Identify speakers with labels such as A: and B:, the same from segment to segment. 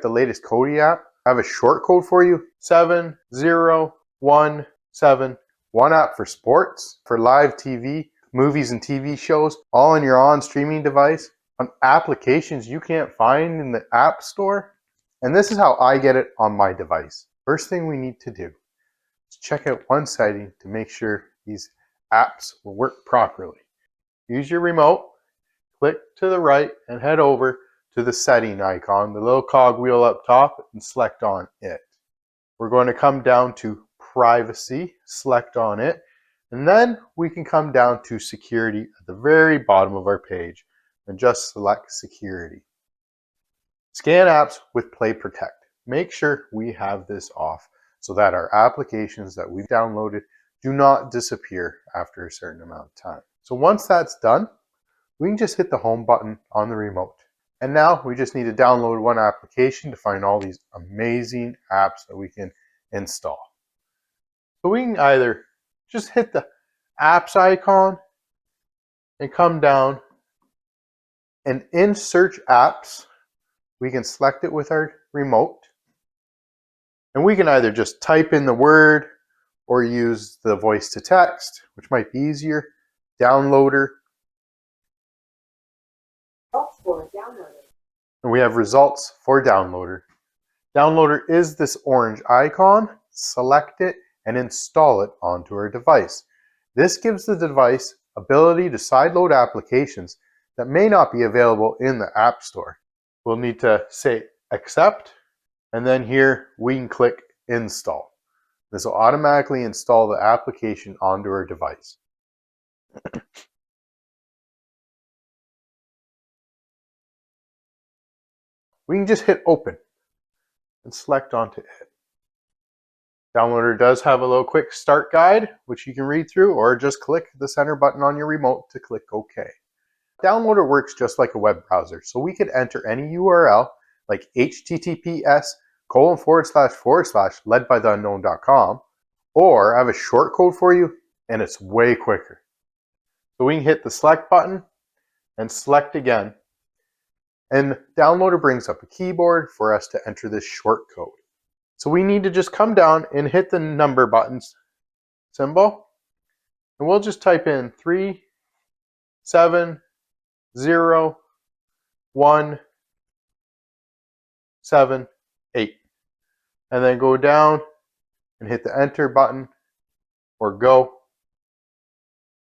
A: The latest Kodi app. I have a short code for you, 70171. One app for sports, for live TV, movies and TV shows, all on your streaming device, on applications you can't find in the App Store. And this is how I get it on my device. First thing we need to do is check out one setting to make sure these apps will work properly. Use your remote, click to the right and head over to the setting icon, the little cog wheel up top, and select on it. We're going to come down to privacy, select on it, and then we can come down to security at the very bottom of our page and just select security. Scan apps with Play Protect. Make sure we have this off so that our applications that we've downloaded do not disappear after a certain amount of time. So once that's done, we can just hit the home button on the remote. And now we just need to download one application to find all these amazing apps that we can install. So we can either just hit the apps icon and come down, and in search apps, we can select it with our remote. And we can either just type in the word or use the voice to text, which might be easier. Downloader. And we have results for downloader. Downloader is this orange icon. Select it and install it onto our device. This gives the device ability to sideload applications that may not be available in the App Store. We'll need to say accept, and then here we can click install. This will automatically install the application onto our device. We can just hit open and select onto it. Downloader does have a little quick start guide, which you can read through, or just click the center button on your remote to click OK. Downloader works just like a web browser, so we could enter any URL like https://ledbytheunknown.com, or I have a short code for you, and it's way quicker. So we can hit the select button and select again. And Downloader brings up a keyboard for us to enter this short code. So we need to just come down and hit the number buttons symbol. And we'll just type in 3701778. And then go down and hit the enter button or go.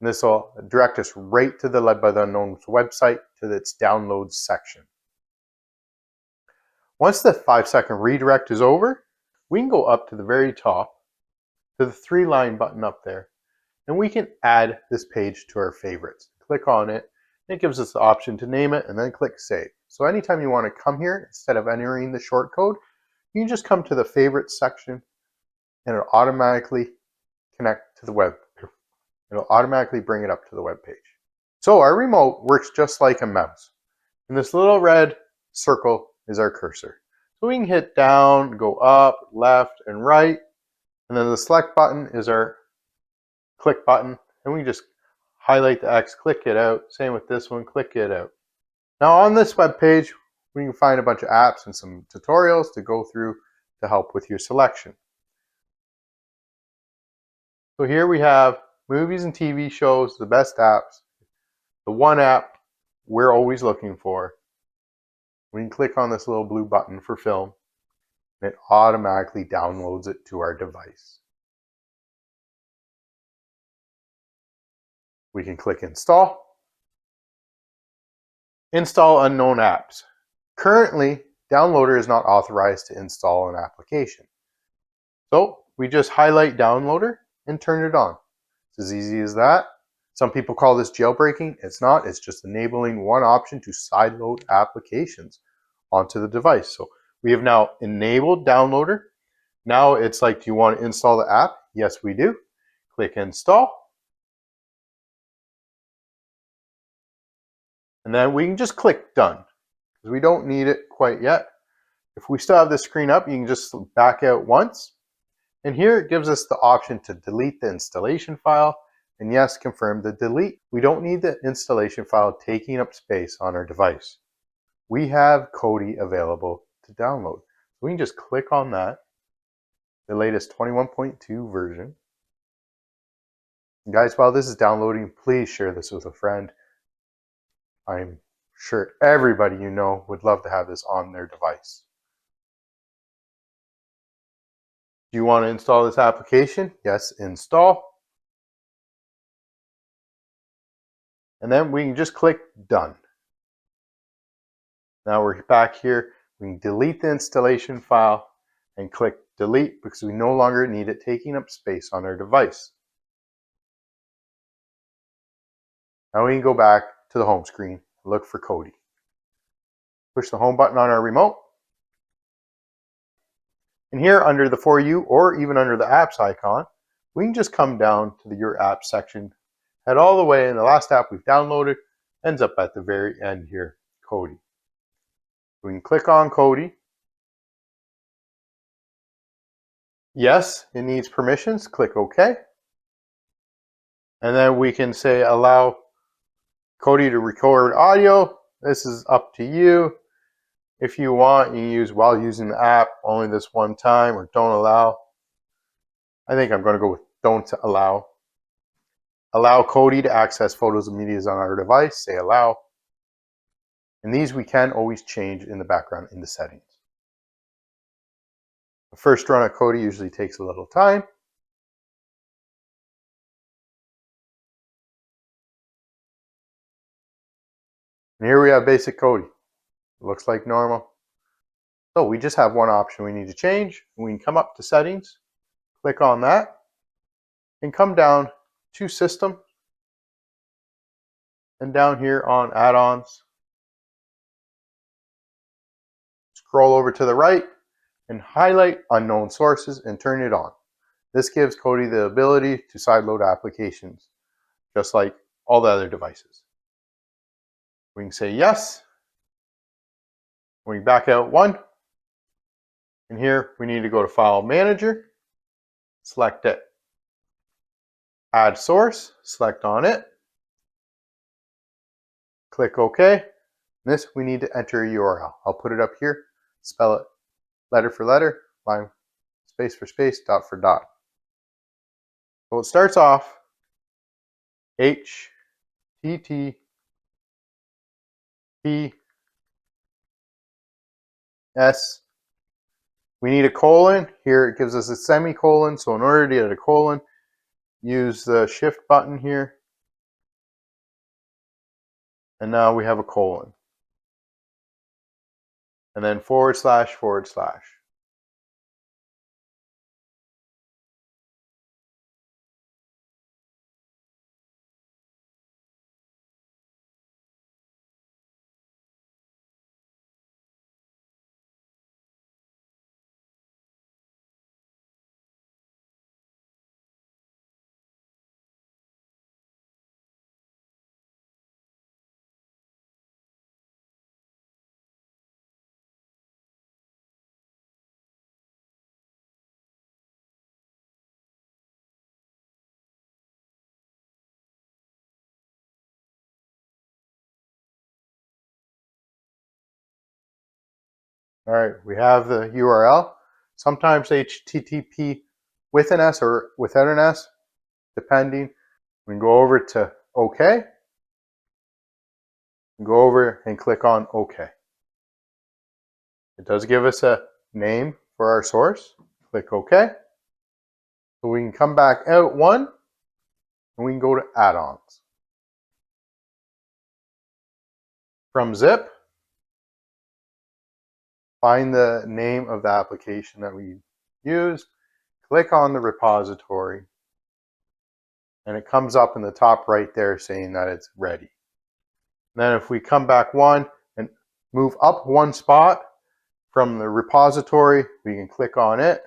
A: And this will direct us right to the Led by the Unknown's website to its downloads section. Once the 5-second redirect is over, we can go up to the very top to the 3-line button up there, and we can add this page to our favorites. Click on it, and it gives us the option to name it and then click save. So anytime you want to come here, instead of entering the short code, you can just come to the favorites section and it'll automatically connect to the web. It'll automatically bring it up to the web page. So our remote works just like a mouse. And this little red circle is our cursor. So we can hit down, go up, left, and right. And then the select button is our click button. And we can just highlight the X, click it out. Same with this one, click it out. Now on this web page, we can find a bunch of apps and some tutorials to go through to help with your selection. So here we have movies and TV shows, the best apps, the one app we're always looking for. We can click on this little blue button for film, and it automatically downloads it to our device. We can click install. Install unknown apps. Currently, Downloader is not authorized to install an application. So we just highlight Downloader and turn it on. It's as easy as that. Some people call this jailbreaking. It's not. It's just enabling one option to sideload applications onto the device. So we have now enabled Downloader. Now it's like, do you want to install the app? Yes, we do. Click install. And then we can just click done, because we don't need it quite yet. If we still have this screen up, you can just back out once. And here it gives us the option to delete the installation file. And yes, confirm the delete. We don't need the installation file taking up space on our device. We have Kodi available to to download. So we can just click on that, the latest 21.2 version. And guys, while this is downloading, please share this with a friend. I'm sure everybody you know would love to have this on their device. Do you want to install this application? Yes, install. And then we can just click done. Now we're back here. We can delete the installation file and click delete because we no longer need it taking up space on our device. Now we can go back to the home screen and look for Kodi. Push the home button on our remote. And here under the For You or even under the apps icon, we can just come down to the Your Apps section, head all the way, and the last app we've downloaded ends up at the very end here, Kodi. We can click on Kodi. Yes, it needs permissions. Click OK. And then we can say allow Kodi to record audio. This is up to you. If you want, you can use while using the app only this one time, or don't allow. I think I'm going to go with don't allow. Allow Kodi to access photos and media on our device. Say allow. And these we can always change in the background in the settings. The first run of Kodi usually takes a little time. And here we have basic Kodi. It looks like normal. So we just have one option we need to change. We can come up to settings, click on that, and come down to system, and down here on add-ons, scroll over to the right and highlight unknown sources and turn it on. This gives Kodi the ability to sideload applications, just like all the other devices. We can say yes. We back out one. And here we need to go to File Manager, select it. Add source, select on it. Click OK. This we need to enter a URL. I'll put it up here. Spell it letter for letter, line, space for space, dot for dot. So it starts off HTTP S. We need a colon. Here it gives us a semicolon. So in order to get a colon, use the shift button here. And now we have a colon. And then forward slash, forward slash. All right, we have the URL. Sometimes HTTP with an S or without an S, depending. We can go over to OK. Go over and click on OK. It does give us a name for our source. Click OK. So we can come back out one, and we can go to add-ons. From zip, find the name of the application that we use, click on the repository, and it comes up in the top right there saying that it's ready. And then if we come back one and move up one spot from the repository, we can click on it,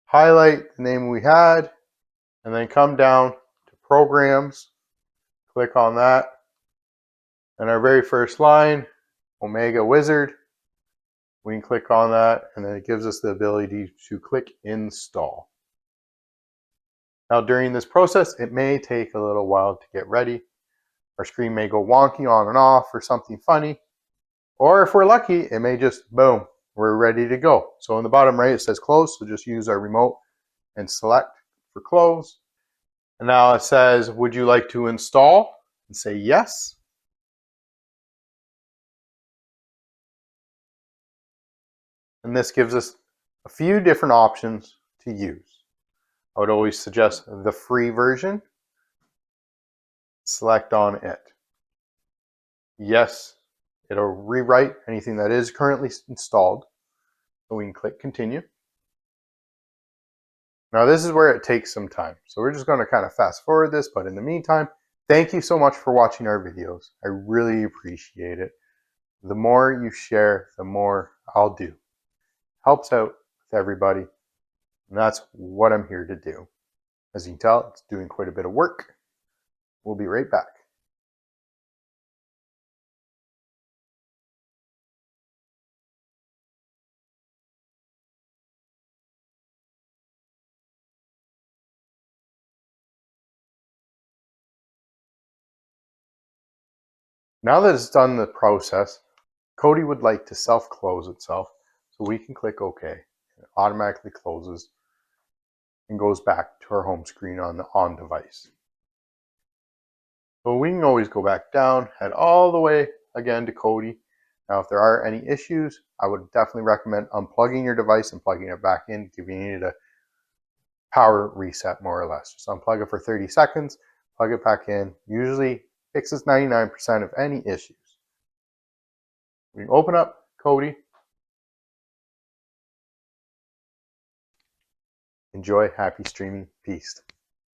A: highlight the name we had, and then come down to programs, click on that, and our very first line, Omega Wizard, we can click on that, and then it gives us the ability to click install. Now during this process, it may take a little while to get ready. Our screen may go wonky on and off or something funny. Or if we're lucky, it may just, boom, we're ready to go. So in the bottom right, it says close. So just use our remote and select for close. And now it says, would you like to install? And say yes. And this gives us a few different options to use. I would always suggest the free version. Select on it. Yes, it'll rewrite anything that is currently installed. So we can click continue. Now this is where it takes some time. So we're just going to kind of fast forward this, but in the meantime, thank you so much for watching our videos. I really appreciate it. The more you share, the more I'll do. Helps out with everybody, and that's what I'm here to do. As you can tell, it's doing quite a bit of work. We'll be right back. Now that it's done the process, Kodi would like to self-close itself, so we can click OK. It automatically closes and goes back to our home screen on the on device. So we can always go back down, head all the way again to Kodi. Now if there are any issues, I would definitely recommend unplugging your device and plugging it back in, giving it a power reset more or less. Just unplug it for 30 seconds, plug it back in. Usually fixes 99% of any issues. We can open up Kodi. Enjoy, happy streaming, peace.